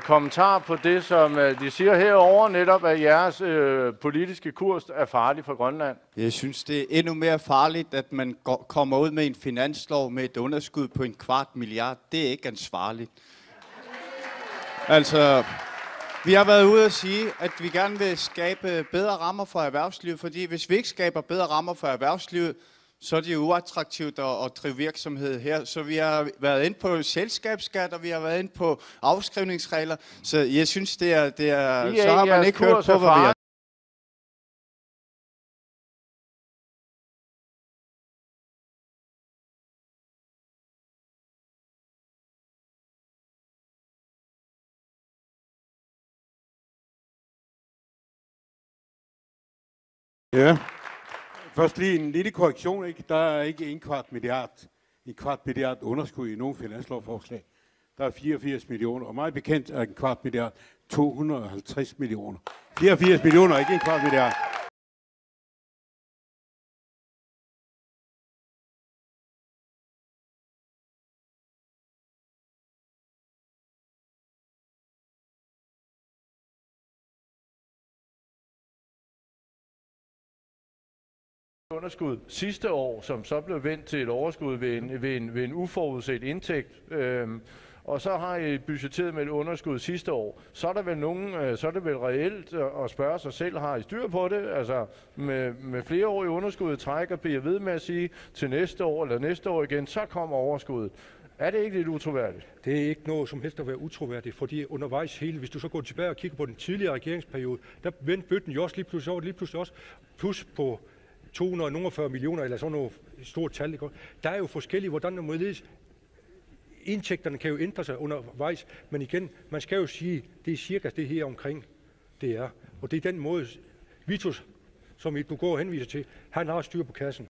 kommentar på det, som de siger herover netop, at jeres politiske kurs er farlig for Grønland? Jeg synes, det er endnu mere farligt, at man kommer ud med en finanslov med et underskud på 250 milliarder. Det er ikke ansvarligt. Altså, vi har været ude at sige, at vi gerne vil skabe bedre rammer for erhvervslivet, fordi hvis vi ikke skaber bedre rammer for erhvervslivet, så er det jo uattraktivt at drive virksomhed her. Så vi har været inde på selskabsskat, og vi har været inde på afskrivningsregler. Så jeg synes, det er så har man ikke hørt på, hvad vi har. Ja. Først lige en lille korrektion, ikke? Der er ikke 1/4 milliard underskud i nogen finanslovforslag. Der er 84 millioner, og meget bekendt er 1/4 milliard 250 millioner. 84 millioner, ikke 1/4 milliard. Underskud sidste år, som så blev vendt til et overskud ved en uforudset indtægt, og så har I budgetteret med et underskud sidste år. Så er der vel så er det vel reelt at spørge sig selv, har I styr på det? Altså med flere år i underskuddet trækker, bliver ved med at sige til næste år eller næste år igen, så kommer overskuddet. Er det ikke lidt utroværdigt? Det er ikke noget som helst at være utroværdigt, fordi undervejs hvis du så går tilbage og kigger på den tidligere regeringsperiode, der vendte bøtten jo også lige pludselig også plus på 240 millioner, eller sådan noget stort tal. Der er jo forskellige, hvordan der måledes. Indtægterne kan jo ændre sig undervejs, men igen, man skal jo sige, det er cirka det her omkring, det er. Og det er den måde, Vitus, som du går og henviser til, han har styr på kassen.